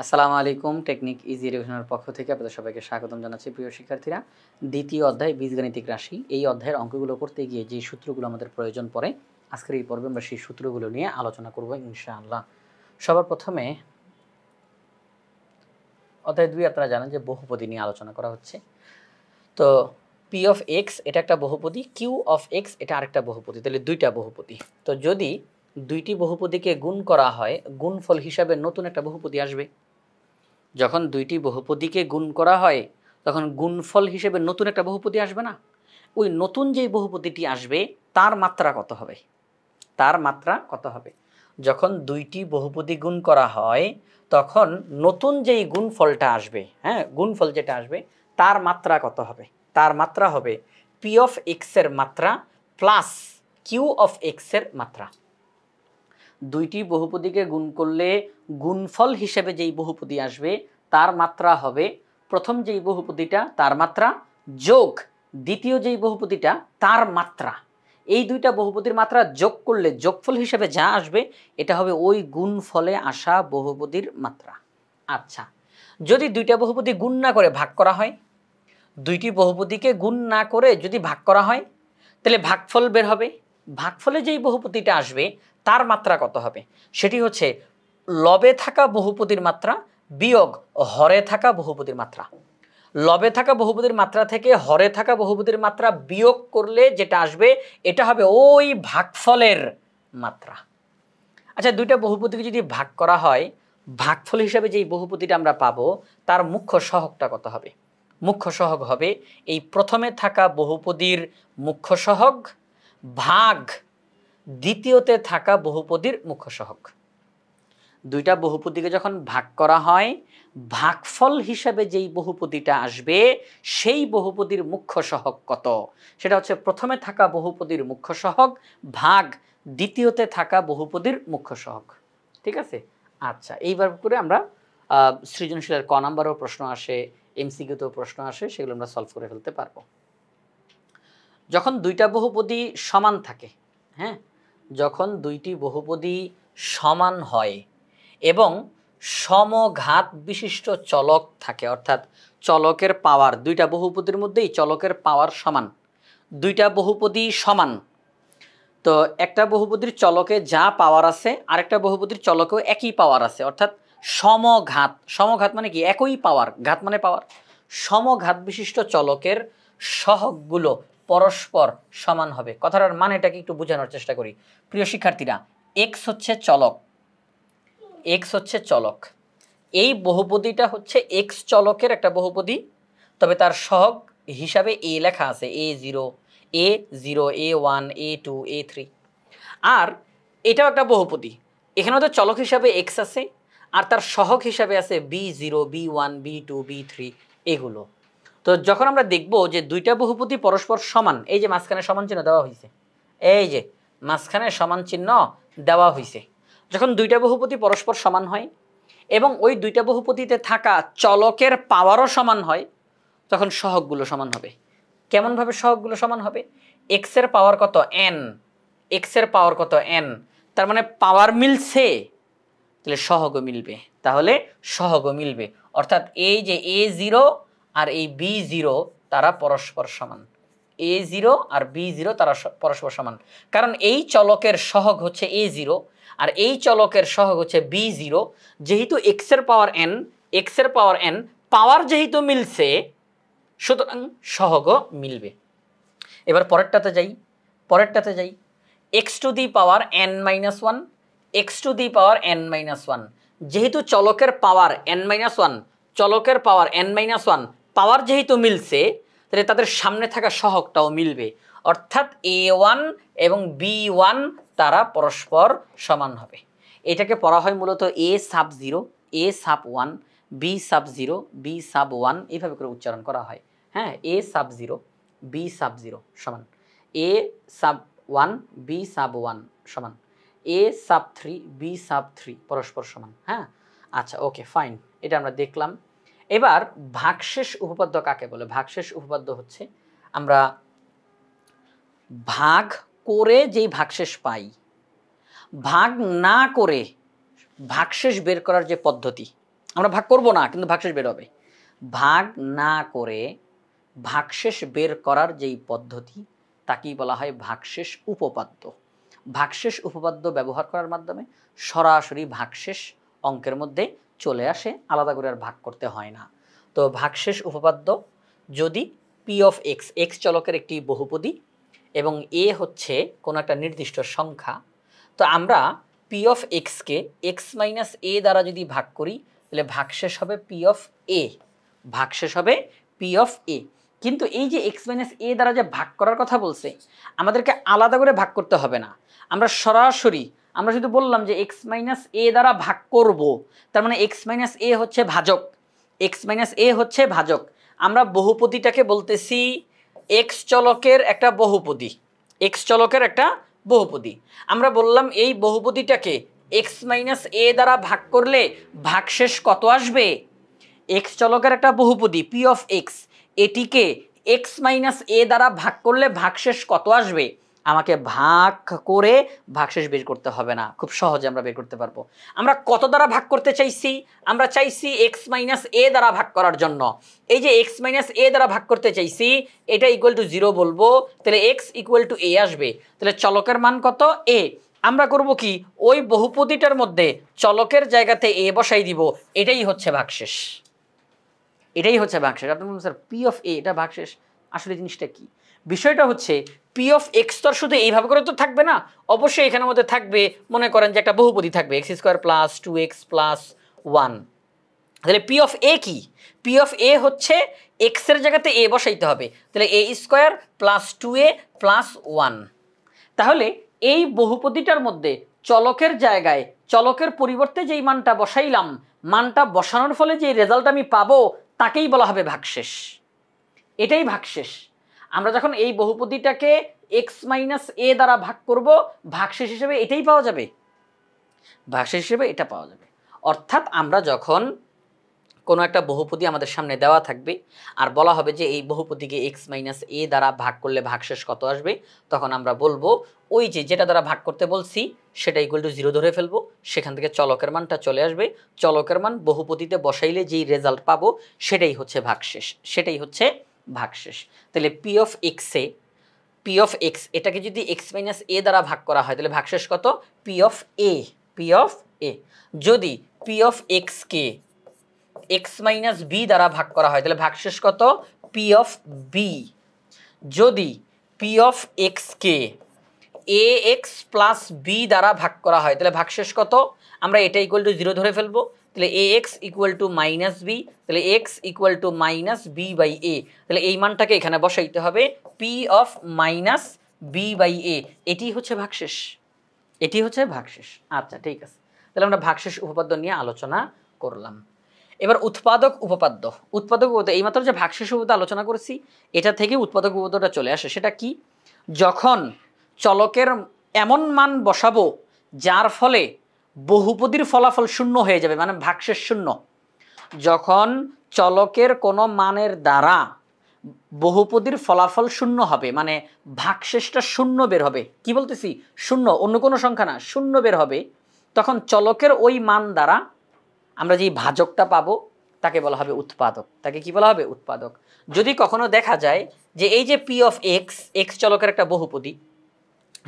আসসালামু আলাইকুম। Technique easy এডুকেশনের পক্ষ থেকে আপনাদের সবাইকে স্বাগতম জানাচ্ছি। প্রিয় শিক্ষার্থীরা, দ্বিতীয় অধ্যায় বীজগাণিতিক রাশি, এই অধ্যায়ের অঙ্কগুলো করতে গিয়ে যে সূত্রগুলো আমাদের প্রয়োজন পড়ে, আজকের এই পর্বে আমরা সেই সূত্রগুলো নিয়ে আলোচনা করব ইনশাআল্লাহ। সবার প্রথমে অধ্যায় 2 আপনারা জানেন যে বহুপদী নিয়ে আলোচনা করা হচ্ছে। তো পি অফ এক্স এটা একটা বহুপদী, কিউ অফ এক্স এটা আরেকটা বহুপদী, তাহলে দুইটা বহুপদী। তো যদি দুইটি বহুপদীকে গুণ করা হয়, গুণফল হিসাবে নতুন একটা বহুপদী আসবে। যখন দুইটি বহুপদীকে গুণ করা হয় তখন গুণফল হিসেবে নতুন একটা বহুপদী আসবে না? ওই নতুন যেই বহুপদীটি আসবে তার মাত্রা কত হবে? তার মাত্রা কত হবে? যখন দুইটি বহুপদী গুণ করা হয় তখন নতুন যেই গুণফলটা আসবে, হ্যাঁ, গুণফল যেটা আসবে তার মাত্রা কত হবে? তার মাত্রা হবে পি অফ এক্স এর মাত্রা প্লাস কিউ অফ এক্স এর মাত্রা। দুইটি বহুপদীকে গুণ করলে গুণফল হিসেবে যেই বহুপদী আসবে তার মাত্রা হবে প্রথম যেই বহুপদীটা তার মাত্রা যোগ দ্বিতীয় যেই বহুপদীটা তার মাত্রা। এই দুইটা বহুপদীর মাত্রা যোগ করলে যোগফল হিসেবে যা আসবে এটা হবে ওই গুণফলে আসা বহুপদীর মাত্রা। আচ্ছা, যদি দুইটা বহুপদী গুণ না করে ভাগ করা হয়, দুইটি বহুপদীকে গুণ না করে যদি ভাগ করা হয় তাহলে ভাগফল বের হবে। ভাগফলে যেই বহুপদীটা আসবে তার মাত্রা কত হবে? সেটি হচ্ছে লবে থাকা বহুপদীর মাত্রা বিয়োগ হরে থাকা বহুপদীর মাত্রা। লবে থাকা বহুপদীর মাত্রা থেকে হরে থাকা বহুপদীর মাত্রা বিয়োগ করলে যেটা আসবে এটা হবে ওই ভাগফলের মাত্রা। আচ্ছা, দুইটা বহুপদীকে যদি ভাগ করা হয়, ভাগফল হিসাবে যেই বহুপদীটা আমরা পাবো তার মুখ্য সহগটা কত হবে? মুখ্য সহগ হবে এই প্রথমে থাকা বহুপদীর মুখ্য সহগ ভাগ দ্বিতীয়তে থাকা বহুপদীর মুখ্য সহগ। দুইটা বহুপদীকে যখন ভাগ করা হয় ভাগফল হিসাবে যেই বহুপদীটা আসবে সেই বহুপদীর মুখ্য সহগ কত? সেটা হচ্ছে প্রথমে থাকা বহুপদীর মুখ্য সহগ ভাগ দ্বিতীয়তে থাকা বহুপদীর মুখ্য সহগ। ঠিক আছে? আচ্ছা, এইবার করে আমরা সৃজনশীলের ক নাম্বারও প্রশ্ন আসে, এমসিকিউতেও প্রশ্ন আসে, সেগুলো আমরা সলভ করে ফেলতে পারবো। যখন দুইটা বহুপদী সমান থাকে, হ্যাঁ, যখন দুইটি বহুপদী সমান হয় এবং সমঘাত বিশিষ্ট চলক থাকে, অর্থাৎ চলকের পাওয়ার দুইটা বহুপদীর মধ্যেই চলকের পাওয়ার সমান, দুইটা বহুপদী সমান, তো একটা বহুপদীর চলকে যা পাওয়ার আছে আরেকটা বহুপদীর চলকেও একই পাওয়ার আছে, অর্থাৎ সমঘাত। সমঘাত মানে কি? একই পাওয়ার, ঘাত মানে পাওয়ার। সমঘাত বিশিষ্ট চলকের সহগগুলো পরস্পর সমান হবে। কথাটার মানেটাকে একটু বোঝানোর চেষ্টা করি। প্রিয় শিক্ষার্থীরা, এক্স হচ্ছে চলক, এক্স হচ্ছে চলক। এই বহুপদীটা হচ্ছে এক্স চলকের একটা বহুপদী, তবে তার সহগ হিসাবে এ লেখা আছে, A0, A0, A1, A2, A3। আর এটাও একটা বহুপদী, এখানেও তো চলক হিসাবে এক্স আছে আর তার সহগ হিসাবে আছে B0, B1, B2, B3 এগুলো। তো যখন আমরা দেখব যে দুইটা বহুপদী পরস্পর সমান, এই যে মাঝখানে সমান চিহ্ন দেওয়া হয়েছে, এই যে মাঝখানে সমান চিহ্ন দেওয়া হয়েছে, যখন দুইটা বহুপদী পরস্পর সমান হয় এবং ওই দুইটা বহুপদীতে থাকা চলকের পাওয়ারও সমান হয় তখন সহগগুলো সমান হবে। কেমনভাবে সহগগুলো সমান হবে? এক্স এর পাওয়ার কত? এন। এক্স এর পাওয়ার কত? এন। তার মানে পাওয়ার মিলছে, তাহলে সহগও মিলবে। তাহলে সহগও মিলবে, অর্থাৎ এই যে A0 আর এই B0 তারা পরস্পর সমান। A0 আর B0 তারা পরস্পর সমান, কারণ এই চলকের সহগ হচ্ছে A0 আর এই চলকের সহগ হচ্ছে B0। যেহেতু এক্স এর পাওয়ার এন, এক্স এর পাওয়ার এন, পাওয়ার যেহেতু মিলছে সুতরাং সহগও মিলবে। এবার পরেরটাতে যাই, পরেরটাতে যাই। X two the power n-1, x two the power n-1। যেহেতু চলকের পাওয়ার n-1, চলকের পাওয়ার n-1, পাওয়ার যেহেতু মিলছে তাহলে তাদের সামনে থাকা সহগটাও মিলবে, অর্থাৎ A1 এবং B1 তারা পরস্পর সমান হবে। এটাকে পড়া হয় মূলত A sub 0, A sub 1, B sub 0, B sub 1 এইভাবে করে উচ্চারণ করা হয়। হ্যাঁ, A sub 0, B sub 0 সমান A sub 1, B sub 1 সমান A sub 3, B sub 3 পরস্পর সমান। হ্যাঁ, আচ্ছা, ওকে, ফাইন, এটা আমরা দেখলাম। এবার ভাগশেষ উপপাদ্য কাকে বলে? ভাগশেষ উপপাদ্য হচ্ছে আমরা ভাগ করে যেই ভাগশেষ পাই, ভাগ না করে ভাগশেষ বের করার যে পদ্ধতি, আমরা ভাগ করব না, কিন্তু ভাগশেষ বের হবে। ভাগ না করে ভাগশেষ বের করার যেই পদ্ধতি তাকেই বলা হয় ভাগশেষ উপপাদ্য। ভাগশেষ উপপাদ্য ব্যবহার করার মাধ্যমে সরাসরি ভাগশেষ অঙ্কের মধ্যে চলে আসে, আলাদা করে আর ভাগ করতে হয় না। তো ভাগশেষ উপপাদ্য, যদি পি অফ এক্স, এক্স চলকের একটি বহুপদী এবং এ হচ্ছে কোনো একটা নির্দিষ্ট সংখ্যা, তো আমরা পি অফ এক্সকে এক্স মাইনাস এ দ্বারা যদি ভাগ করি তাহলে ভাগশেষ হবে পি অফ এ, ভাগশেষ হবে পি অফ এ। কিন্তু এই যে এক্স মাইনাস এ দ্বারা যে ভাগ করার কথা বলছে, আমাদেরকে আলাদা করে ভাগ করতে হবে না, আমরা সরাসরি আমরা শুধু বললাম যে এক্স মাইনাস এ দ্বারা ভাগ করব, তার মানে এক্স মাইনাস এ হচ্ছে ভাজক, এক্স মাইনাস এ হচ্ছে ভাজক। আমরা বহুপদীটাকে বলতেছি এক্স চলকের একটা বহুপদী, এক্স চলকের একটা বহুপদী। আমরা বললাম এই বহুপদীটাকে এক্স মাইনাস এ দ্বারা ভাগ করলে ভাগশেষ কত আসবে? এক্স চলকের একটা বহুপদী পি অফ এক্স, এটিকে এক্স মাইনাস এ দ্বারা ভাগ করলে ভাগশেষ কত আসবে? আমাকে ভাগ করে ভাগশেষ বের করতে হবে না, খুব সহজে আমরা বের করতে পারবো। আমরা কত দ্বারা ভাগ করতে চাইছি? আমরা চাইছি এক্স মাইনাস এ দ্বারা ভাগ করার জন্য। এই যে এক্স মাইনাস এ দ্বারা ভাগ করতে চাইছি, এটা ইকুয়াল টু 0 বলবো, তাহলে এক্স ইকুয়াল টু এ আসবে। তাহলে চলকের মান কত? এ। আমরা করব কি, ওই বহুপদীটার মধ্যে চলকের জায়গাতে এ বসাই দিব, এটাই হচ্ছে ভাগশেষ, এটাই হচ্ছে ভাগশেষ। আপনি বলুন স্যার পি অফ এ এটা ভাগশেষ, আসলে জিনিসটা কি? বিষয়টা হচ্ছে পি অফ এক্স তো শুধু এইভাবে করে তো থাকবে না, অবশ্যই এখানের মধ্যে থাকবে, মনে করেন যে একটা বহুপদী থাকবে x square plus 2x plus 1। তাহলে পি অফ এ কি? পি অফ এ হচ্ছে এক্স এর জায়গাতে এ বসাইতে হবে, তাহলে এ স্কোয়ার প্লাস 2a প্লাস 1। তাহলে এই বহুপদীটার মধ্যে চলকের জায়গায় চলকের পরিবর্তে যেই মানটা বসাইলাম, মানটা বসানোর ফলে যে রেজাল্ট আমি পাবো তাকেই বলা হবে ভাগশেষ, এটাই ভাগশেষ। আমরা যখন এই বহুপদীটাকে এক্স মাইনাস এ দ্বারা ভাগ করব, ভাগশেষ হিসেবে এটাই পাওয়া যাবে, ভাগশেষ হিসেবে এটা পাওয়া যাবে। অর্থাৎ আমরা যখন কোনো একটা বহুপদী আমাদের সামনে দেওয়া থাকবে আর বলা হবে যে এই বহুপদীকে এক্স মাইনাস এ দ্বারা ভাগ করলে ভাগশেষ কত আসবে, তখন আমরা বলবো ওই যে যেটা দ্বারা ভাগ করতে বলছি সেটা ইকুয়াল টু 0 ধরে ফেলবো, সেখান থেকে চলকের মানটা চলে আসবে, চলকের মান বহুপদীতে বসাইলে যেই রেজাল্ট পাবো সেটাই হচ্ছে ভাগশেষ, সেটাই হচ্ছে ভাগশেষ। তাহলে পি অফ এক্সে, পি অফ এক্স এটাকে যদি এক্স মাইনাস এ দ্বারা ভাগ করা হয় তাহলে ভাগশেষ কত? P of A, P of A. যদি পি অফ এক্সকে এক্স মাইনাস বি দ্বারা ভাগ করা হয় তাহলে ভাগশেষ কত? P of B. যদি পি অফ এক্সকে এ এক্স প্লাস বি দ্বারা ভাগ করা হয় তাহলে ভাগশেষ কত? আমরা এটা ইকুয়াল টু 0 ধরে ফেলবো, তাহলে A X equal to minus B, তাহলে X equal to minus B by A, তাহলে এই মানটাকে এখানে বসাইতে হবে P of minus B by A, এটি হচ্ছে ভাগশেষ, এটি হচ্ছে ভাগশেষ। আচ্ছা ঠিক আছে, তাহলে আমরা ভাগশেষ উপপাদ্য নিয়ে আলোচনা করলাম। এবার উৎপাদক উপপাদ্য, উৎপাদক উপপাদ্য এইমাত্র যে ভাগশেষ উপপাদ্য আলোচনা করেছি এটা থেকে উৎপাদক উপপাদ্যটা চলে আসে। সেটা কি? যখন চলকের এমন মান বসাবো যার ফলে বহুপদীর ফলাফল শূন্য হয়ে যাবে, মানে ভাগশেষ শূন্য। যখন চলকের কোনো মানের দ্বারা বহুপদীর ফলাফল শূন্য হবে, মানে ভাগশেষটা শূন্য বের হবে, কি বলতেছি? শূন্য, অন্য কোনো সংখ্যা না, শূন্য বের হবে, তখন চলকের ওই মান দ্বারা আমরা যেই ভাজকটা পাবো তাকে বলা হবে উৎপাদক, তাকে কি বলা হবে? উৎপাদক। যদি কখনো দেখা যায় যে এই যে পি অফ এক্স, এক্স চলকের একটা বহুপদী,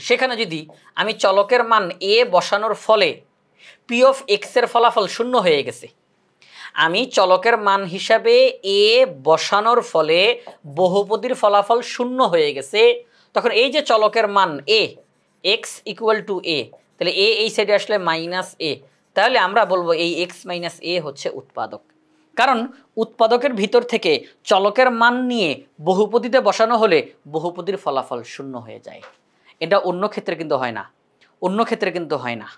সেখানে যদি আমি চলকের মান এ বসানোর ফলে পি অফ এক্স এর ফলাফল শূন্য হয়ে গেছে, আমি চলকের মান হিসাবে এ বসানোর ফলে বহুপদীর ফলাফল শূন্য হয়ে গেছে, তখন এই যে চলকের মান এ, এক্স ইকুয়াল টু এ, তাহলে এ এই সাইডে আসলে মাইনাস এ, তাহলে আমরা বলবো এই এক্স মাইনাস এ হচ্ছে উৎপাদক। কারণ উৎপাদকের ভিতর থেকে চলকের মান নিয়ে বহুপদীতে বসানো হলে বহুপদীর ফলাফল শূন্য হয়ে যায়। এটা অন্য ক্ষেত্রে কিন্তু হয় না, অন্য ক্ষেত্রে কিন্তু হয় না।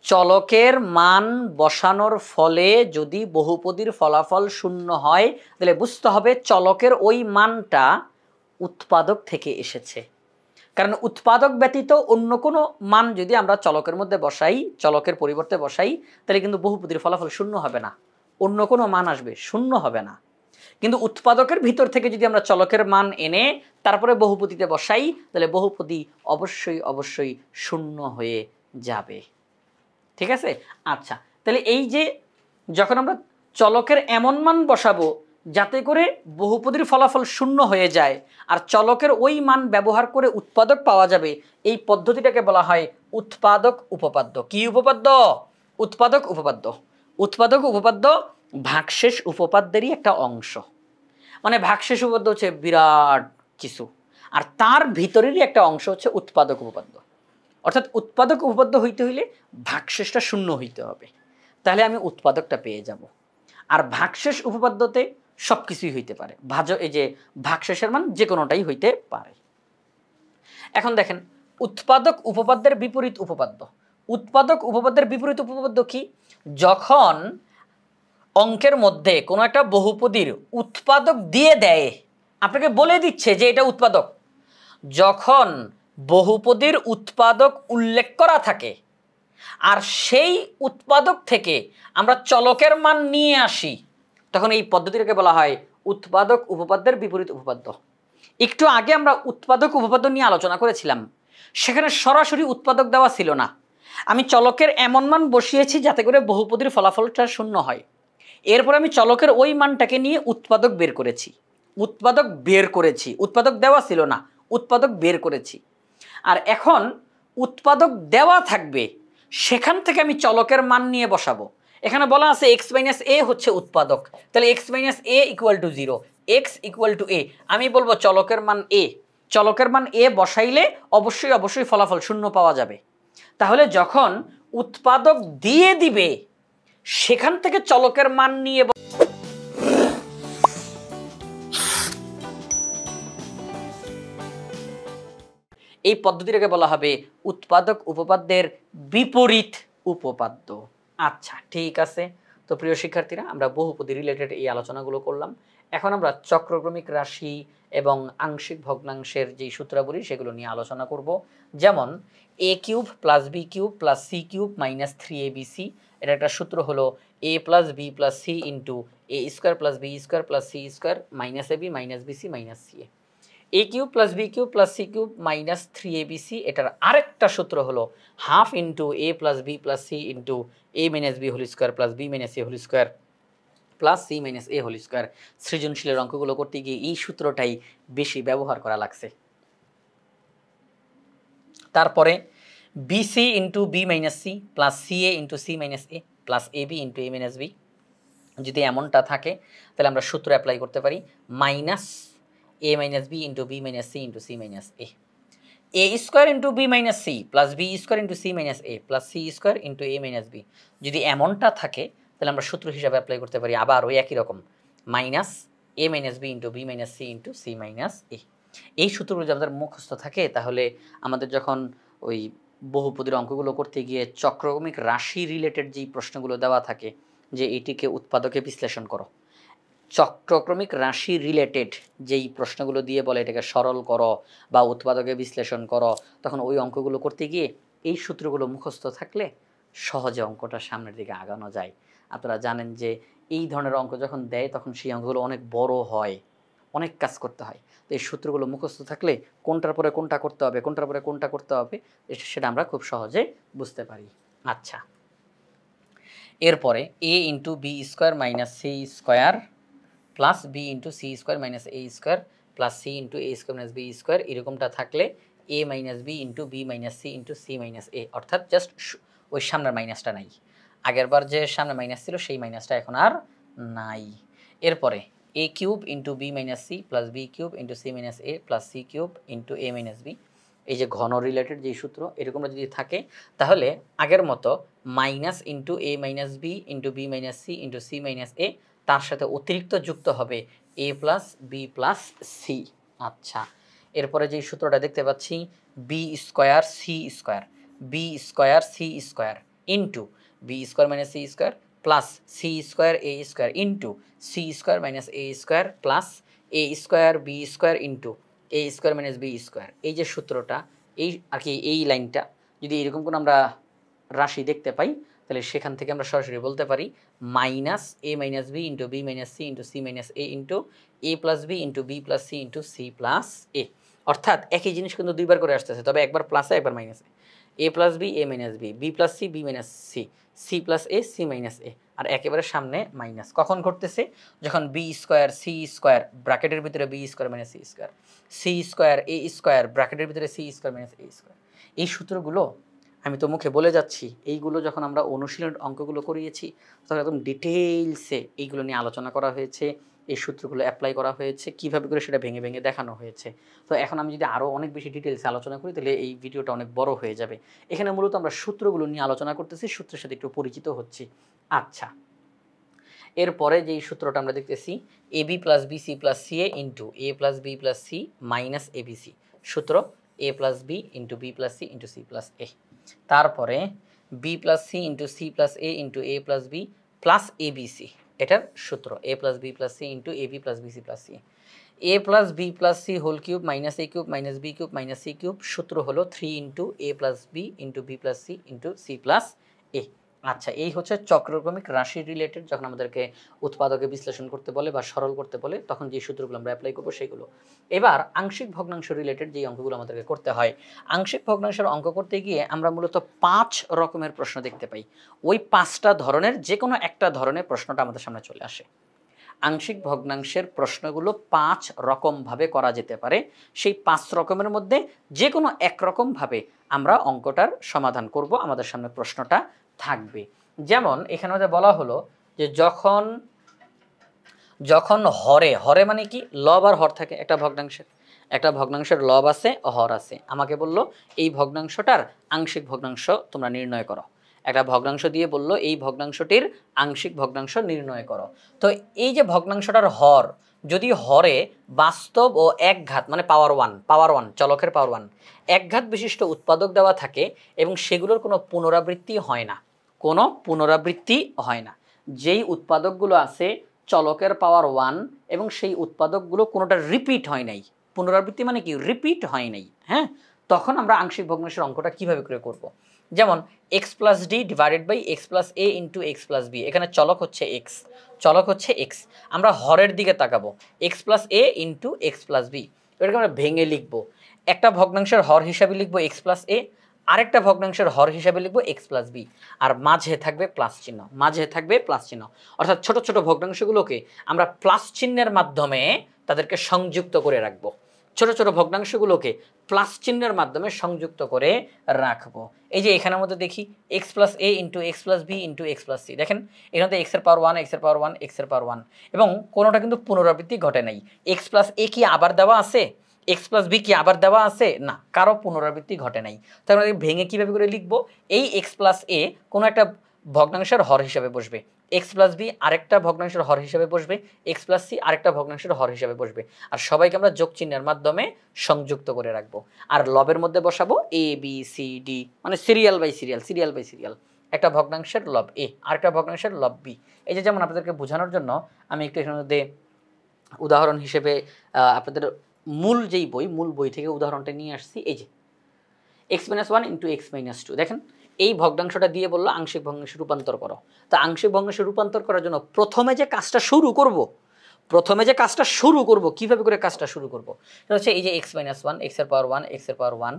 চলকের মান বসানোর ফলে যদি বহুপদীর ফলাফল শূন্য হয় তাহলে বুঝতে হবে চলকের ওই মানটা উৎপাদক থেকে এসেছে। কারণ উৎপাদক ব্যতীত অন্য কোনো মান যদি আমরা চলকের মধ্যে বসাই, চলকের পরিবর্তে বসাই, তাহলে কিন্তু বহুপদীর ফলাফল শূন্য হবে না, অন্য কোনো মান আসবে, শূন্য হবে না। কিন্তু উৎপাদকের ভিতর থেকে যদি আমরা চলকের মান এনে তারপরে বহুপদীতে বসাই তাহলে বহুপদী অবশ্যই অবশ্যই শূন্য হয়ে যাবে। ঠিক আছে? আচ্ছা, তাহলে এই যে যখন আমরা চলকের এমন মান বসাবো যাতে করে বহুপদীর ফলাফল শূন্য হয়ে যায় আর চলকের ওই মান ব্যবহার করে উৎপাদক পাওয়া যাবে, এই পদ্ধতিটাকে বলা হয় উৎপাদক উপপাদ্য। কি উপপাদ্য? উৎপাদক উপপাদ্য। উৎপাদক উপপাদ্য ভাগশেষ উপপাদ্যেরই একটা অংশ। মানে ভাগশেষ উপপাদ্য হচ্ছে বিরাট কিছু, আর তার ভিতরেরই একটা অংশ হচ্ছে উৎপাদক উপপাদ্য। অর্থাৎ উৎপাদক উপপাদ্য হইতে হইলে ভাগশেষটা শূন্য হইতে হবে, তাহলে আমি উৎপাদকটা পেয়ে যাব। আর ভাগশেষ উপপাদ্যতে সব কিছুই হইতে পারে, এই যে ভাগশেষের মান যে কোনোটাই হইতে পারে। এখন দেখেন উৎপাদক উপপাদ্যের বিপরীত উপপাদ্য। উৎপাদক উপপাদ্যের বিপরীত উপপাদ্য কি? যখন অঙ্কের মধ্যে কোনো একটা বহুপদীর উৎপাদক দিয়ে দেয়, আপনাকে বলে দিচ্ছে যে এটা উৎপাদক, যখন বহুপদীর উৎপাদক উল্লেখ করা থাকে আর সেই উৎপাদক থেকে আমরা চলকের মান নিয়ে আসি, তখন এই পদ্ধতিটাকে বলা হয় উৎপাদক উপপাদ্যের বিপরীত উপপাদ্য। একটু আগে আমরা উৎপাদক উপপাদ্য নিয়ে আলোচনা করেছিলাম, সেখানে সরাসরি উৎপাদক দেওয়া ছিল না, আমি চলকের এমন মান বসিয়েছি যাতে করে বহুপদীর ফলাফলটা শূন্য হয়। এরপর আমি চলকের ওই মানটাকে নিয়ে উৎপাদক বের করেছি, উৎপাদক দেওয়া ছিল না, উৎপাদক বের করেছি। আর এখন উৎপাদক দেওয়া থাকবে, সেখান থেকে আমি চলকের মান নিয়ে বসাবো। এখানে বলা আছে এক্স মাইনাস এ হচ্ছে উৎপাদক, তাহলে X minus A equal to 0, X equal to A. আমি বলবো চলকের মান এ, চলকের মান এ বসাইলে অবশ্যই ফলাফল শূন্য পাওয়া যাবে। তাহলে যখন উৎপাদক দিয়ে দিবে, সেখান থেকে চলকের মান নিয়ে এই পদ্ধতিটাকে বলা হবে উৎপাদক উপপাদ্যের বিপরীত উপপাদ্য। আচ্ছা ঠিক আছে, তো প্রিয় শিক্ষার্থীরা, আমরা বহুপদী রিলেটেড এই আলোচনাগুলো করলাম। এখন আমরা চক্রক্রমিক রাশি এবং আংশিক ভগ্নাংশের যেই সূত্রাবলী সেগুলো নিয়ে আলোচনা করব। যেমন a cube plus B cube plus C cube minus 3abc, এটা একটা সূত্র হলো a plus B plus C into a square plus b square plus C square minus ab minus bc minus ca. a cube plus B cube plus C cube minus 3abc, এটার আরেকটা সূত্র হলো half into a plus B plus C into a minus b whole square plus b minus a whole square plus C minus a whole square. সৃজনশীলের অঙ্কগুলো করতে গিয়ে এই সূত্রটাই বেশি ব্যবহার করা লাগছে। তারপরে BC into B minus C plus CA into C minus A plus A B into A minus B. যদি এমনটা থাকে তাহলে আমরা সূত্র অ্যাপ্লাই করতে পারি minus a minus b into b minus c into c minus a square into b minus c plus b square into c minus a plus c square into a minus b। যদি এমনটা থাকে তাহলে আমরা সূত্র হিসাবে apply করতে পারি আবার ওই একই রকম minus a minus b into b minus c into c minus a। এই সূত্রগুলো যদি আমাদের মুখস্থ থাকে তাহলে আমাদের যখন ওই বহুপদীর অঙ্কগুলো করতে গিয়ে চক্রক্রমিক রাশি রিলেটেড যেই প্রশ্নগুলো দেওয়া থাকে যে এটিকে উৎপাদকে বিশ্লেষণ করো, চক্রক্রমিক রাশি রিলেটেড যেই প্রশ্নগুলো দিয়ে বলে এটাকে সরল করো বা উৎপাদকে বিশ্লেষণ করো, তখন ওই অঙ্কগুলো করতে গিয়ে এই সূত্রগুলো মুখস্থ থাকলে সহজে অঙ্কটা সামনের দিকে আগানো যায়। আপনারা জানেন যে এই ধরনের অঙ্ক যখন দেয় তখন সেই অঙ্কগুলো অনেক বড় হয়, অনেক কাজ করতে হয়। তো এই সূত্রগুলো মুখস্থ থাকলে কোনটার পরে কোনটা করতে হবে, কোনটার পরে কোনটা করতে হবে, সেটা আমরা খুব সহজে বুঝতে পারি। আচ্ছা, এরপরে a into B square minus C square plus B into C square minus A square plus C into A square minus B square, এরকমটা থাকলে A minus B into B minus C into C minus A, অর্থাৎ just ওই সামনের মাইনাসটা নাই, আগেরবার যে সামনে মাইনাস ছিল সেই মাইনাসটা এখন আর নাই। এরপরে A cube into B minus C plus B cube into C minus A plus C cube into A minus B. এই যে ঘন রিলেটেড যেই সূত্র এরকমটা যদি থাকে তাহলে আগের মতো minus into A minus B into B minus C into C minus A, তার সাথে অতিরিক্ত যুক্ত হবে a plus B plus C. আচ্ছা, এরপরে যেই সূত্রটা দেখতে পাচ্ছি B square C square, B square C square into B square minus C square plus C square A square into C square minus A square plus A square B square into A square minus B square. এই যে সূত্রটা, এই আর কি এই লাইনটা যদি এরকম কোনো আমরা রাশি দেখতে পাই তাহলে সেখান থেকে আমরা সরাসরি বলতে পারি minus A minus B into B minus C into C minus A into A plus B into B plus C into C plus A. অর্থাৎ একই জিনিস কিন্তু দুইবার করে আসতেছে, তবে একবার প্লাসে একবার মাইনাসে। A plus B A minus B, B plus C B minus C, C plus A C minus A. আর একেবারে সামনে মাইনাস। কখন ঘটতেছে? যখন বি স্কোয়ার সি স্কোয়ার ব্র্যাকেটের ভিতরে B square minus C square, C square A square ব্র্যাকেটের ভিতরে C square minus A square. এই সূত্রগুলো আমি তো মুখে বলে যাচ্ছি, এইগুলো যখন আমরা অনুশীলন অঙ্কগুলো করিয়েছি তখন একদম ডিটেইলসে এইগুলো নিয়ে আলোচনা করা হয়েছে, এই সূত্রগুলো অ্যাপ্লাই করা হয়েছে, কীভাবে করে সেটা ভেঙে ভেঙে দেখানো হয়েছে। তো এখন আমি যদি আরও অনেক বেশি ডিটেইলসে আলোচনা করি তাহলে এই ভিডিওটা অনেক বড় হয়ে যাবে। এখানে মূলত আমরা সূত্রগুলো নিয়ে আলোচনা করতেছি, সূত্রের সাথে একটু পরিচিত হচ্ছি। আচ্ছা, এরপরে যেই সূত্রটা আমরা দেখতেছি A B plus B C plus C A into A plus B plus C minus A B C, সূত্র A plus B into B plus C into C plus A. তারপরে B plus C into C plus A into A plus B plus A B C, এটার সূত্র A plus B plus C into A B plus B C plus C. A plus B plus C whole cube minus A cube minus B cube minus C cube, সূত্র হলো 3 into A plus B into B plus C into C plus A. আচ্ছা, এই হচ্ছে চক্রক্রমিক রাশি related, যখন আমাদেরকে উৎপাদকে বিশ্লেষণ করতে বলে বা সরল করতে বলে তখন যে সূত্রগুলো আমরা অ্যাপ্লাই করবো সেগুলো। এবার আংশিক ভগ্নাংশ রিলেটেড যে অঙ্কগুলো আমাদেরকে করতে হয়, আংশিক ভগ্নাংশের অঙ্ক করতে গিয়ে আমরা মূলত 5 রকমের প্রশ্ন দেখতে পাই। ওই 5টা ধরনের যে কোনো একটা ধরনের প্রশ্নটা আমাদের সামনে চলে আসে। আংশিক ভগ্নাংশের প্রশ্নগুলো 5 রকমভাবে করা যেতে পারে। সেই 5 রকমের মধ্যে যে কোনো এক রকমভাবে আমরা অঙ্কটার সমাধান করব, আমাদের সামনে প্রশ্নটা থাকবে। যেমন এখানে বলা হলো যে যখন হরে মানে কি, লব আর হর থাকে একটা ভগ্নাংশের লব আছে হর আছে। আমাকে বলল এই ভগ্নাংশটার আংশিক ভগ্নাংশ তোমরা নির্ণয় করো। একটা ভগ্নাংশ দিয়ে বলল এই ভগ্নাংশটির আংশিক ভগ্নাংশ নির্ণয় করো। তো এই যে ভগ্নাংশটার হর, যদি হরে বাস্তব ও একঘাত মানে পাওয়ার ওয়ান চলকের পাওয়ার 1 একঘাত বিশিষ্ট উৎপাদক দেওয়া থাকে এবং সেগুলোর কোনো পুনরাবৃত্তি হয় না, যেই উৎপাদকগুলো আছে চলকের পাওয়ার 1 এবং সেই উৎপাদকগুলো কোনোটা রিপিট হয় নাই, পুনরাবৃত্তি মানে কি রিপিট হয় নাই, হ্যাঁ, তখন আমরা আংশিক ভগ্নাংশের অঙ্কটা কিভাবে করে করব। যেমন x plus d divided by x plus A into x plus b, এখানে চলক হচ্ছে এক্স, আমরা হরের দিকে তাকাবো এক্স প্লাস এ ইন্টু এক্স প্লাস বি, এটাকে আমরা ভেঙে লিখবো। একটা ভগ্নাংশের হর হিসাবে লিখবো এক্স প্লাস এ, আরেকটা ভগ্নাংশের হর হিসাবে লিখবো এক্স প্লাস বি, আর মাঝে থাকবে প্লাস চিহ্ন, অর্থাৎ ছোট ছোট ভগ্নাংশগুলোকে আমরা প্লাস চিহ্নের মাধ্যমে তাদেরকে সংযুক্ত করে রাখবো, ছোট ছোট ভগ্নাংশগুলোকে প্লাস চিহ্নের মাধ্যমে সংযুক্ত করে রাখবো। এই যে এখানের মধ্যে দেখি এক্স প্লাস এ into x plus B into x plus C, দেখেন এখানে তো এক্সের পাওয়ার 1 এক্সের পাওয়ার 1 এক্সের পাওয়ার 1 এবং কোনোটা কিন্তু পুনরাবৃত্তি ঘটে নাই। এক্স প্লাস এ কি আবার দেওয়া আছে? এক্স প্লাস বি কি আবার দেওয়া আছে? না, কারো পুনরাবৃত্তি ঘটে নাই। তার মানে ভেঙে কীভাবে করে লিখবো, এই এক্স প্লাস এ কোনো একটা ভগ্নাংশের হর হিসাবে বসবে, এক্স প্লাস বি আরেকটা ভগ্নাংশের হর হিসাবে বসবে, এক্স প্লাস সি আরেকটা ভগ্নাংশের হর হিসাবে বসবে, আর সবাইকে আমরা যোগ চিহ্নের মাধ্যমে সংযুক্ত করে রাখবো। আর লবের মধ্যে বসাবো এ বি সি ডি, মানে সিরিয়াল বাই সিরিয়াল, একটা ভগ্নাংশের লব এ আরেকটা ভগ্নাংশের লব বি। এই যে যেমন আপনাদেরকে বোঝানোর জন্য আমি একটু এখানের মধ্যে উদাহরণ হিসেবে আপনাদের মূল বই থেকে উদাহরণটা নিয়ে আসছি। এই যে x minus 1 into x minus 2, দেখেন এই ভগ্নাংশটা দিয়ে বললো আংশিক ভগ্নাংশে রূপান্তর করো। তা আংশিক ভগ্নাংশে রূপান্তর করার জন্য প্রথমে যে কাজটা শুরু করব কিভাবে করে কাজটা শুরু করব, সেটা হচ্ছে এই যে এক্স মাইনাস 1 এক্সের পাওয়ার 1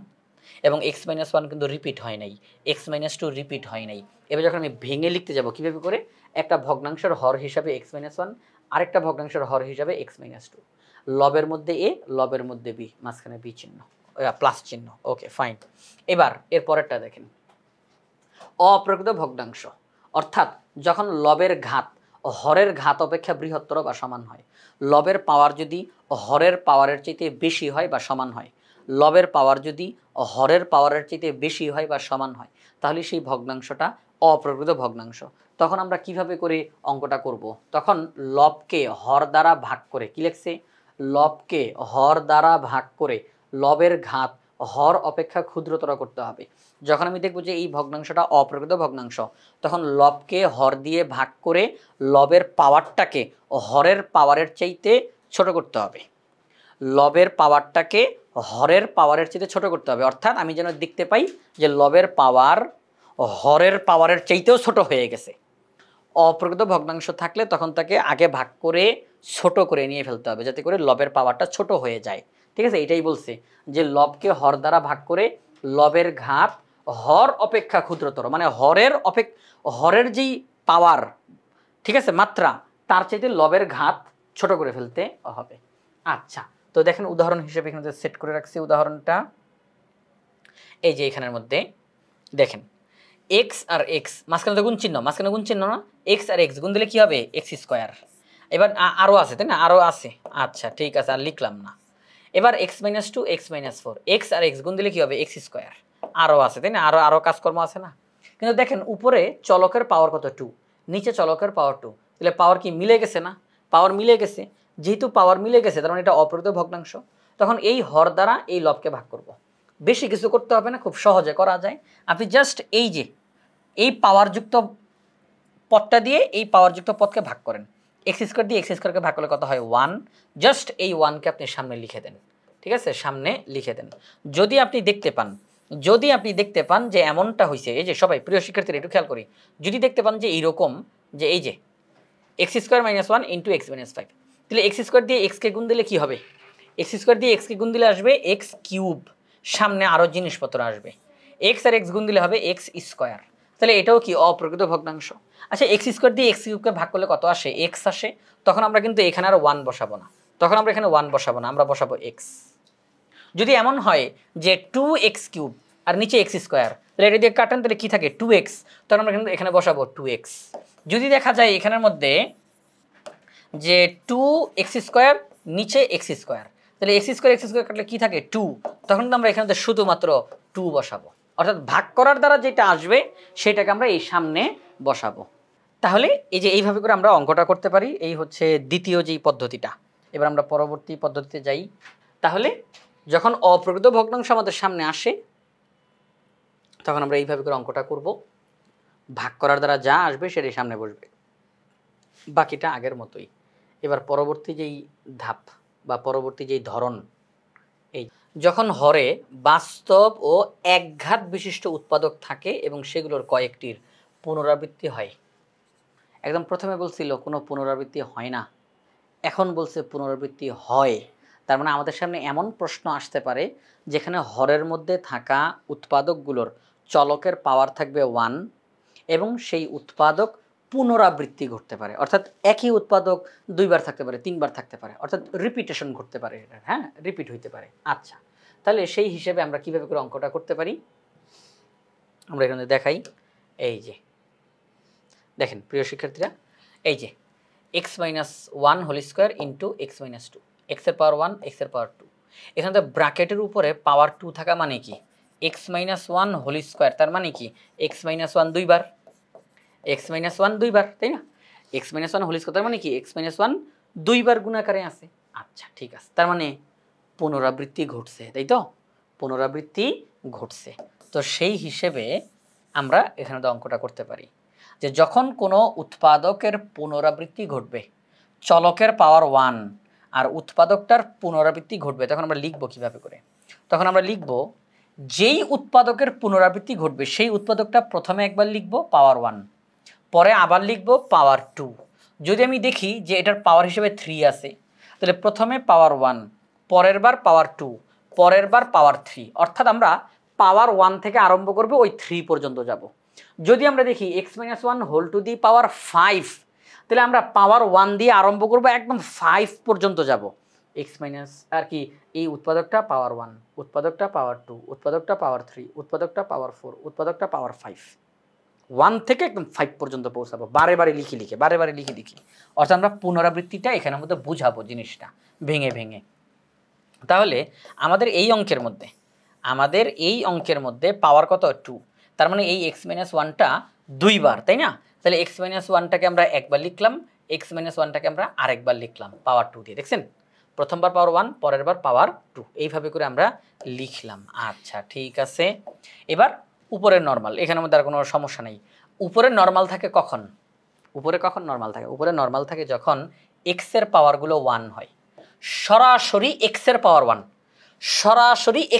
এবং এক্স মাইনাস 1 কিন্তু রিপিট হয় নাই, এক্স মাইনাস 2 রিপিট হয় নাই। এবার যখন আমি ভেঙে লিখতে যাব কিভাবে করে, একটা ভগ্নাংশের হর হিসাবে এক্স মাইনাস 1 আরেকটা ভগ্নাংশের হর হিসাবে এক্স মাইনাস 2, লবের মধ্যে এ লবের মধ্যে বি, মাঝখানে বি চিহ্ন প্লাস চিহ্ন, ওকে ফাইন। এবার এর পরেরটা দেখেন, অপ্রকৃত ভগ্নাংশ, অর্থাৎ যখন লবের ঘাত হরের ঘাত অপেক্ষা বৃহত্তর বা সমান হয়, লবের পাওয়ার যদি হরের পাওয়ারের চাইতে বেশি হয় বা সমান হয়, লবের পাওয়ার যদি হরের পাওয়ারের চাইতে বেশি হয় বা সমান হয়, তাহলে সেই ভগ্নাংশটা অপ্রকৃত ভগ্নাংশ। তখন আমরা কিভাবে করে অঙ্কটা করব, তখন লবকে হর দ্বারা ভাগ করে, কি লিখছে, লবকে হর দ্বারা ভাগ করে লবের ঘাত হর অপেক্ষা ক্ষুদ্রতর করতে হবে। যখন আমি দেখব যে এই ভগ্নাংশটা অপ্রকৃত ভগ্নাংশ, তখন লবকে হর দিয়ে ভাগ করে লবের পাওয়ারটাকে হরের পাওয়ারের চাইতে ছোট করতে হবে, লবের পাওয়ারটাকে হরের পাওয়ারের চাইতে ছোট করতে হবে। অর্থাৎ আমি যেন দেখতে পাই যে লবের পাওয়ার হরের পাওয়ারের চাইতেও ছোট হয়ে গেছে। অপ্রকৃত ভগ্নাংশ থাকলে তখন তাকে আগে ভাগ করে ছোট করে নিয়ে ফেলতে হবে, যাতে করে লবের পাওয়ারটা ছোট হয়ে যায়। ঠিক আছে, এটাই বলছে যে লবকে হর দ্বারা ভাগ করে লবের ঘাত হর অপেক্ষা ক্ষুদ্রতর, মানে হরের যেই পাওয়ার ঠিক আছে, মাত্রা তার চাইতে লবের ঘাত ছোট করে ফেলতে হবে। আচ্ছা, তো দেখেন উদাহরণ হিসেবে এখানে সেট করে রাখছি উদাহরণটা। এই যে এখানের মধ্যে দেখেন এক্স আর এক্স মাঝখানে তো গুণ চিহ্ন, মাঝখানে গুণ চিহ্ন না, এক্স আর এক্স গুণ দিলে কি হবে এক্স স্কোয়ার। এবার আরও আছে তাই না, আরও আছে। আচ্ছা ঠিক আছে, আর লিখলাম না। এবার x minus two x minus four, x আর এক্স গুণ দিলে কি হবে এক্স স্কোয়ার। আরও আছে তাই না, আরও আরও কাজকর্ম আছে না। কিন্তু দেখেন উপরে চলকের পাওয়ার কত টু, নিচে চলকের পাওয়ার টু, তাহলে পাওয়ার কি মিলে গেছে না, পাওয়ার মিলে গেছে। যেহেতু পাওয়ার মিলে গেছে তার মানে এটা অপ্রকৃত ভগ্নাংশ। তখন এই হর দ্বারা এই লবকে ভাগ করব। বেশি কিছু করতে হবে না, খুব সহজে করা যায়। আপনি জাস্ট এই যে এই পাওয়ারযুক্ত পদটা দিয়ে এই পাওয়ারযুক্ত পদকে ভাগ করেন। এক্স স্কোয়ার দিয়ে এক্স স্কোয়ারকে ভাগ করলে কত হয় ওয়ান। জাস্ট এই ওয়ানকে আপনি সামনে লিখে দেন, ঠিক আছে, সামনে লিখে দেন। যদি আপনি দেখতে পান যে এমনটা হয়েছে, এই যে সবাই প্রিয় শিক্ষার্থীরা একটু খেয়াল করি, যদি দেখতে পান যে এইরকম যে এই যে x square minus one into x minus five, তাহলে এক্স স্কোয়ার দিয়ে এক্সকে গুণ দিলে কী হবে, এক্স স্কোয়ার দিয়ে এক্সকে গুণ দিলে আসবে এক্স কিউব, সামনে আরও জিনিসপত্র আসবে, এক্স আর এক্স গুণ দিলে হবে এক্স স্কোয়ার। তাহলে এটাও কি অপ্রকৃত ভগ্নাংশ। আচ্ছা এক্স স্কোয়ার দিয়ে এক্স কিউবকে ভাগ করলে কত আসে এক্স আসে। তখন আমরা কিন্তু এখানে আর ওয়ান বসাবো না, আমরা বসাবো এক্স। যদি এমন হয় যে টু এক্স কিউব আর নিচে এক্স স্কোয়ার, তাহলে এটা দিয়ে কাটেন, তাহলে কী থাকে টু এক্স, তখন আমরা কিন্তু এখানে বসাবো টু এক্স। যদি দেখা যায় এখানের মধ্যে যে টু এক্স স্কোয়ার নিচে এক্স স্কোয়ার, তাহলে এক্স স্কোয়ার কাটলে কী থাকে টু, তখন তো আমরা এখানে শুধুমাত্র টু বসাবো। অর্থাৎ ভাগ করার দ্বারা যেটা আসবে সেটাকে আমরা এই সামনে বসাবো। তাহলে এই যে এইভাবে করে আমরা অঙ্কটা করতে পারি। এই হচ্ছে দ্বিতীয় যেই পদ্ধতিটা। এবার আমরা পরবর্তী পদ্ধতিতে যাই। তাহলে যখন অপ্রকৃত ভগ্নাংশ আমাদের সামনে আসে তখন আমরা এইভাবে করে অঙ্কটা করব। ভাগ করার দ্বারা যা আসবে সেটাই সামনে বসবে, বাকিটা আগের মতোই। এবার পরবর্তী যেই ধাপ বা পরবর্তী যেই ধরন, এই যখন হরে বাস্তব ও একঘাত বিশিষ্ট উৎপাদক থাকে এবং সেগুলোর কয়েকটির পুনরাবৃত্তি হয়। একদম প্রথমে বলছিল কোনো পুনরাবৃত্তি হয় না, এখন বলছে পুনরাবৃত্তি হয়। তার মানে আমাদের সামনে এমন প্রশ্ন আসতে পারে যেখানে হরের মধ্যে থাকা উৎপাদকগুলোর চলকের পাওয়ার থাকবে ওয়ান এবং সেই উৎপাদক পুনরাবৃত্তি ঘটতে পারে, অর্থাৎ একই উৎপাদক দুইবার থাকতে পারে, তিনবার থাকতে পারে, অর্থাৎ রিপিটেশন ঘটতে পারে, হ্যাঁ রিপিট হইতে পারে। আচ্ছা তাহলে সেই হিসেবে আমরা কীভাবে করে অঙ্কটা করতে পারি আমরা এখানে দেখাই। এই যে দেখেন প্রিয় শিক্ষার্থীরা, এই যে x minus one whole square into x minus two, এক্সের পাওয়ার ওয়ান এক্সের পাওয়ার টু, এখানে তো ব্র্যাকেটের উপরে পাওয়ার টু থাকা মানে কি x minus one whole square, তার মানে কি এক্স মাইনাস ওয়ান দুইবার, এক্স মাইনাস ওয়ান দুইবার, তাই না, x minus one whole square তার মানে কি এক্স মাইনাস ওয়ান দুইবার গুণাকারে আছে। আচ্ছা ঠিক আছে, তার মানে পুনরাবৃত্তি ঘটছে, তাই তো, পুনরাবৃত্তি ঘটছে। তো সেই হিসেবে আমরা এখানে তো অঙ্কটা করতে পারি যে যখন কোনো উৎপাদকের পুনরাবৃত্তি ঘটবে, চলকের পাওয়ার ওয়ান আর উৎপাদকটার পুনরাবৃত্তি ঘটবে, তখন আমরা লিখব কীভাবে করে, তখন আমরা লিখব যেই উৎপাদকের পুনরাবৃত্তি ঘটবে সেই উৎপাদকটা প্রথমে একবার লিখব পাওয়ার ওয়ান, পরে আবার লিখব পাওয়ার টু। যদি আমি দেখি যে এটার পাওয়ার হিসেবে থ্রি আছে, তাহলে প্রথমে পাওয়ার ওয়ান, পরের বার পাওয়ার টু, পরের বার পাওয়ার থ্রি, অর্থাৎ আমরা পাওয়ার ওয়ান থেকে আরম্ভ করব ওই থ্রি পর্যন্ত যাব। যদি আমরা দেখি x minus one whole to the power five, তাহলে আমরা পাওয়ার ওয়ান দিয়ে আরম্ভ করব একদম ফাইভ পর্যন্ত যাব। এক্স মাইনাস আর কি এই উৎপাদকটা পাওয়ার ওয়ান, উৎপাদকটা পাওয়ার টু, উৎপাদকটা পাওয়ার থ্রি, উৎপাদকটা পাওয়ার ফোর, উৎপাদকটা পাওয়ার ফাইভ, ওয়ান থেকে একদম ফাইভ পর্যন্ত পৌঁছাবো, বারে বারে লিখি। অর্থাৎ আমরা পুনরাবৃত্তিটা এখানের মধ্যে বুঝাবো জিনিসটা ভেঙে ভেঙে। তাহলে আমাদের এই অঙ্কের মধ্যে পাওয়ার কত টু, তার মানে এই এক্স মাইনাস ওয়ানটা দুইবার, তাই না, তাহলে এক্স মাইনাস ওয়ানটাকে আমরা একবার লিখলাম, এক্স মাইনাস ওয়ানটাকে আমরা আরেকবার লিখলাম পাওয়ার টু দিয়ে, দেখছেন, প্রথমবার পাওয়ার ওয়ান, পরের বার পাওয়ার টু, এইভাবে করে আমরা লিখলাম। আচ্ছা ঠিক আছে, এবার উপরের নর্মাল, এখানের মধ্যে আর কোনো সমস্যা নেই। উপরে নর্মাল থাকে কখন, উপরে নর্মাল থাকে যখন এক্সের পাওয়ারগুলো ওয়ান হয়, সরাসরি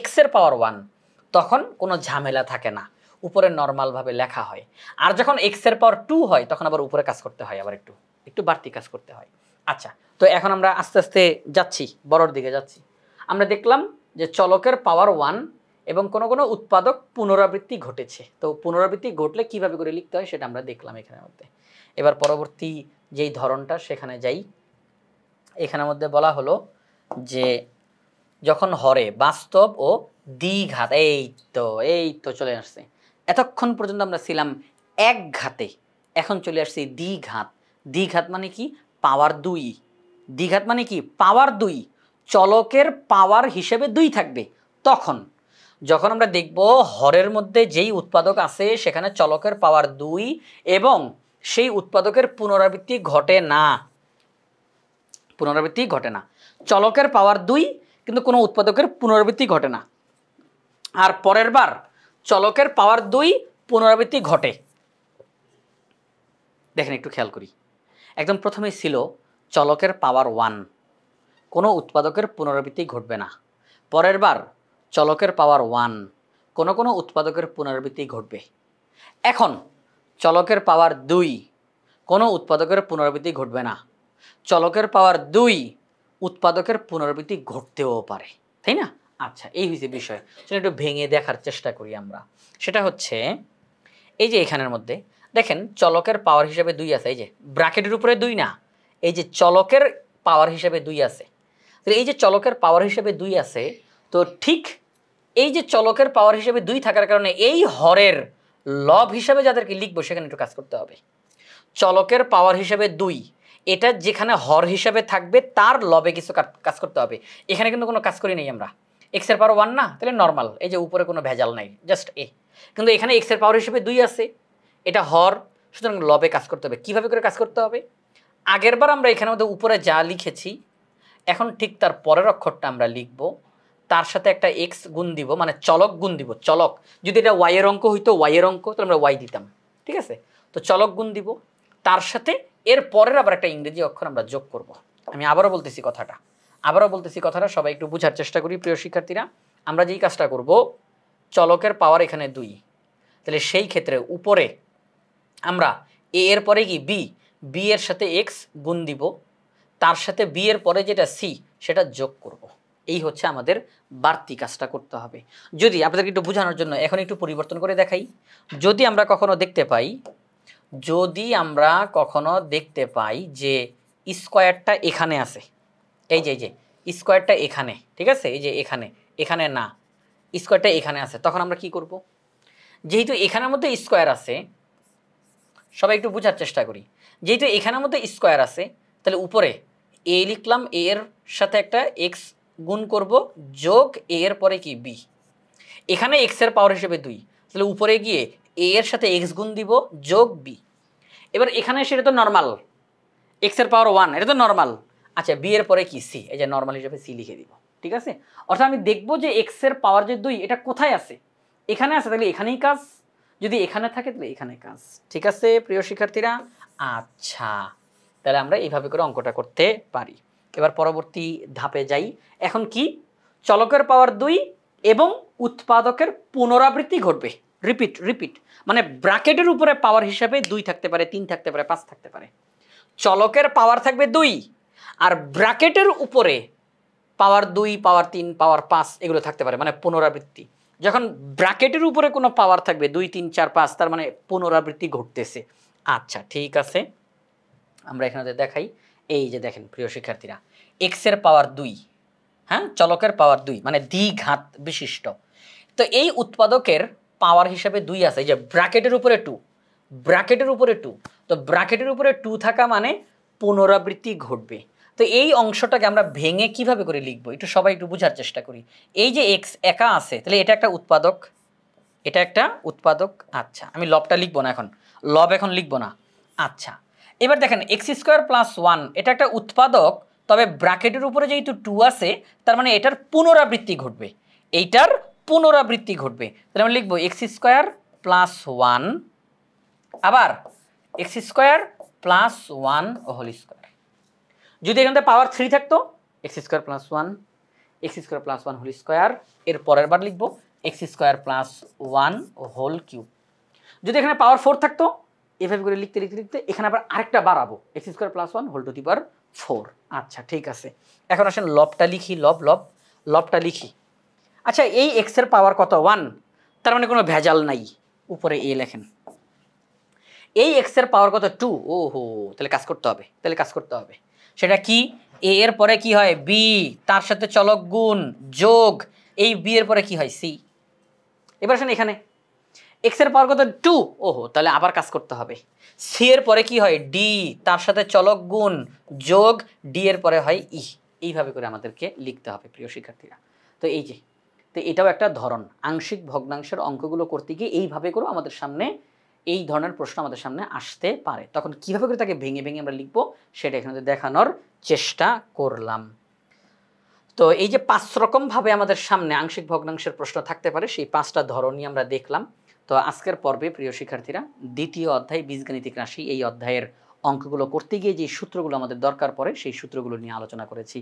এক্সের পাওয়ার ওয়ান, তখন কোনো ঝামেলা থাকে না, উপরে নর্মালভাবে লেখা হয়। আর যখন এক্সের পাওয়ার টু হয় তখন আবার উপরে কাজ করতে হয়, আবার একটু বাড়তি কাজ করতে হয়। আচ্ছা তো এখন আমরা আস্তে আস্তে যাচ্ছি, বড়র দিকে যাচ্ছি। আমরা দেখলাম যে চলকের পাওয়ার ওয়ান এবং কোনো কোনো উৎপাদক পুনরাবৃত্তি ঘটেছে। তো পুনরাবৃত্তি ঘটলে কিভাবে করে লিখতে হয় সেটা আমরা দেখলাম এখানের মধ্যে। এবার পরবর্তী যেই ধরনটা সেখানে যাই। এখানের মধ্যে বলা হলো যে যখন হরে বাস্তব ও দ্বিঘাত, এই তো চলে আসছে। এতক্ষণ পর্যন্ত আমরা ছিলাম এক ঘাতে, এখন চলে আসছি দ্বিঘাত। দ্বিঘাত মানে কি? পাওয়ার 2। দ্বিঘাত মানে কি? পাওয়ার 2। চলকের পাওয়ার হিসেবে 2 থাকবে। তখন যখন আমরা দেখব হরের মধ্যে যেই উৎপাদক আছে সেখানে চলকের পাওয়ার 2 এবং সেই উৎপাদকের পুনরাবৃত্তি ঘটে না। পুনরাবৃত্তি ঘটে না। চলকের পাওয়ার 2 কিন্তু কোনো উৎপাদকের পুনরাবৃত্তি ঘটে না। আর পরের বার চলকের পাওয়ার 2 পুনরাবৃত্তি ঘটে। দেখেন একটু খেয়াল করি। একদম প্রথমে ছিল চলকের পাওয়ার 1, কোনো উৎপাদকের পুনরাবৃত্তি ঘটবে না। পরের বার চলকের পাওয়ার 1, কোনো কোনো উৎপাদকের পুনরাবৃত্তি ঘটবে। এখন চলকের পাওয়ার 2, কোনো উৎপাদকের পুনরাবৃত্তি ঘটবে না। চলকের পাওয়ার 2, উৎপাদকের পুনরাবৃত্তি ঘটতেও পারে, তাই না? আচ্ছা, এই হচ্ছে বিষয়। চলো একটু ভেঙে দেখার চেষ্টা করি আমরা। সেটা হচ্ছে এই যে এখানের মধ্যে দেখেন চলকের পাওয়ার হিসাবে 2 আছে, এই যে ব্র্যাকেটের উপরে 2 না, এই যে চলকের পাওয়ার হিসাবে 2 আছে। তো এই যে চলকের পাওয়ার হিসাবে 2 আছে, তো ঠিক এই যে চলকের পাওয়ার হিসাবে 2 থাকার কারণে এই হরের লব হিসাবে যাদেরকে লিখবো সেখানে একটু কাজ করতে হবে। চলকের পাওয়ার হিসাবে 2, এটা যেখানে হর হিসাবে থাকবে তার লবে কিছু কাজ করতে হবে। এখানে কিন্তু কোনো কাজ করি নাই আমরা। এক্স এর পাওয়ার 1 না, তাহলে নর্মাল, এই যে উপরে কোনো ভেজাল নাই, জাস্ট এ। কিন্তু এখানে এক্স এর পাওয়ার হিসেবে 2 আছে, এটা হর, সুতরাং লবে কাজ করতে হবে। কিভাবে করে কাজ করতে হবে? আগের বার আমরা এখানে মধ্যে উপরে যা লিখেছি এখন ঠিক তার পরের অক্ষরটা আমরা লিখব, তার সাথে একটা এক্স গুণ দিব, মানে চলক গুণ দিব। চলক যদি এটা ওয়াই এর অঙ্ক হইতো, ওয়াই এর অঙ্ক, তাহলে আমরা ওয়াই দিতাম, ঠিক আছে? তো চলক গুণ দিব, তার সাথে এর পরের আবার একটা ইংরেজি অক্ষর আমরা যোগ করব। আমি আবারও বলতেছি কথাটা, সবাই একটু বোঝার চেষ্টা করি প্রিয় শিক্ষার্থীরা। আমরা যেই কাজটা করব, চলকের পাওয়ার এখানে 2, তাহলে সেই ক্ষেত্রে উপরে আমরা এ এর পরে কি বি এর সাথে এক্স গুণ দিব, তার সাথে বি এর পরে যেটা সি সেটা যোগ করব। এই হচ্ছে আমাদের বাড়তি কাজটা করতে হবে। যদি আপনাদেরকে একটু বোঝানোর জন্য এখন একটু পরিবর্তন করে দেখাই, যদি আমরা কখনো দেখতে পাই যে স্কোয়ারটা এখানে আছে, এই যে স্কোয়ারটা এখানে, ঠিক আছে, এই যে এখানে না, স্কোয়ারটা এখানে আছে, তখন আমরা কি করব? যেহেতু এখানের মধ্যে স্কোয়ার আছে, সবাই একটু বোঝার চেষ্টা করি, যেহেতু এখানের মধ্যে স্কোয়ার আছে, তাহলে উপরে এ লিখলাম, এ এর সাথে একটা এক্স গুণ করব, যোগ এ এর পরে কি বি। এখানে এক্স এর পাওয়ার হিসেবে 2, তাহলে উপরে গিয়ে এ এর সাথে এক্স গুণ দিব, যোগ বি। এবার এখানে সেটা তো নর্মাল, এক্স এর পাওয়ার 1, এটা তো নর্মাল। আচ্ছা, বি এর পরে কি সি, এই যে নর্মাল হিসেবে সি লিখে দিব, ঠিক আছে? অর্থাৎ আমি দেখব যে এক্স এর পাওয়ার যে 2 এটা কোথায় আছে, এখানে আছে, তাহলে এখানেই কাজ, যদি এখানে থাকে তাহলে এখানে কাজ, ঠিক আছে প্রিয় শিক্ষার্থীরা? আচ্ছা, তাহলে আমরা এইভাবে করে অঙ্কটা করতে পারি। এবার পরবর্তী ধাপে যাই। এখন কি? চলকের পাওয়ার 2 এবং উৎপাদকের পুনরাবৃত্তি ঘটবে, রিপিট, মানে ব্র্যাকেটের উপরে পাওয়ার হিসাবে 2 থাকতে পারে, 3 থাকতে পারে, 5 থাকতে পারে। চলকের পাওয়ার থাকবে 2 আর ব্র্যাকেটের উপরে পাওয়ার 2, পাওয়ার 3, পাওয়ার 5 এগুলো থাকতে পারে, মানে পুনরাবৃত্তি। যখন ব্র্যাকেটের উপরে কোনো পাওয়ার থাকবে 2, 3, 4, 5, তার মানে পুনরাবৃত্তি ঘটতেছে। আচ্ছা, ঠিক আছে, আমরা এখানে দেখাই। এই যে দেখেন প্রিয় শিক্ষার্থীরা, এক্স এর পাওয়ার 2, হ্যাঁ, চলকের পাওয়ার 2 মানে দ্বিঘাত বিশিষ্ট। তো এই উৎপাদকের পাওয়ার হিসাবে 2 আছে, এই যে ব্র্যাকেটের উপরে 2, তো ব্র্যাকেটের উপরে 2 থাকা মানে পুনরাবৃত্তি ঘটবে। তো এই অংশটাকে আমরা ভেঙে কিভাবে করে লিখবো একটু সবাই একটু বোঝার চেষ্টা করি। এই যে এক্স একা আছে, তাহলে এটা একটা উৎপাদক, আচ্ছা আমি লবটা লিখবো না, লব এখন লিখবো না। আচ্ছা, এবার দেখেন এক্স স্কোয়ার প্লাস 1 এটা একটা উৎপাদক, তবে ব্র্যাকেটের উপরে যেহেতু 2 আছে তার মানে এটার পুনরাবৃত্তি ঘটবে, তাহলে আমরা লিখবো এক্স স্কোয়ার প্লাস 1 আবার x square plus 1 whole square. যদি এখান থেকে পাওয়ার 3 থাকতো, x square plus 1 whole square, এর পরের বার লিখবো x square plus 1 whole cube. যদি এখানে পাওয়ার 4 থাকতো, এভাবে করে লিখতে এখানে আবার আরেকটা বাড়াবো, x square plus 1 whole to the power 4। আচ্ছা, ঠিক আছে, এখন আসেন লবটা লিখি, লবটা লিখি। আচ্ছা এই এক্স এর পাওয়ার কত 1, তার মানে কোনো ভেজাল নাই, উপরে এ লেখেন। এই এক্স এর পাওয়ার কত 2, ওহো তাহলে কাজ করতে হবে। সেটা কি, এ এর পরে কি হয় বি, তার সাথে চলক গুণ যোগ এই বি এর পরে কি হয় সি। এবার আসেন এখানে এক্স এর পাওয়ার কত 2, ওহো তাহলে আবার কাজ করতে হবে। সি এর পরে কি হয় ডি, তার সাথে চলক গুণ যোগ ডি এর পরে হয় ই। এইভাবে করে আমাদেরকে লিখতে হবে প্রিয় শিক্ষার্থীরা। তো এই যে, তো এটাও একটা ধরন, আংশিক ভগ্নাংশের অঙ্কগুলো করতে গিয়ে এইভাবে করেও আমাদের সামনে এই ধরনের প্রশ্ন আমাদের সামনে আসতে পারে। তখন কিভাবে করে তাকে ভেঙে ভেঙে আমরা লিখবো সেটা এখানে দেখানোর চেষ্টা করলাম। তো এই যে 5 রকমভাবে আমাদের সামনে আংশিক ভগ্নাংশের প্রশ্ন থাকতে পারে, সেই 5টা ধরনই আমরা দেখলাম। তো আজকের পর্বে প্রিয় শিক্ষার্থীরা দ্বিতীয় অধ্যায় বীজগাণিতিক রাশি, এই অধ্যায়ের অঙ্কগুলো করতে গিয়ে যে সূত্রগুলো আমাদের দরকার পড়ে সেই সূত্রগুলো নিয়ে আলোচনা করেছি।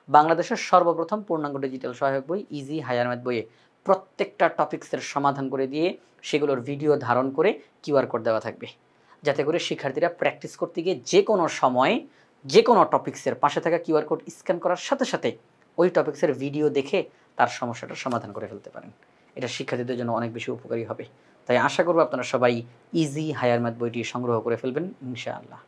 বাংলাদেশের সর্বপ্রথম পূর্ণাঙ্গ ডিজিটাল সহায়ক বই ইজি হায়ার ম্যাথ বইয়ে প্রত্যেকটা টপিক্সের সমাধান করে দিয়ে সেগুলোর ভিডিও ধারণ করে কিউআর কোড দেওয়া থাকবে, যাতে করে শিক্ষার্থীরা প্র্যাকটিস করতে গিয়ে যে কোনো সময় যে কোনো টপিক্সের পাশে থাকা কিউআর কোড স্ক্যান করার সাথে সাথে ওই টপিক্সের ভিডিও দেখে তার সমস্যাটার সমাধান করে ফেলতে পারেন। এটা শিক্ষার্থীদের জন্য অনেক বেশি উপকারী হবে। তাই আশা করব আপনারা সবাই ইজি হায়ার ম্যাথ বইটি সংগ্রহ করে ফেলবেন ইনশাআল্লাহ।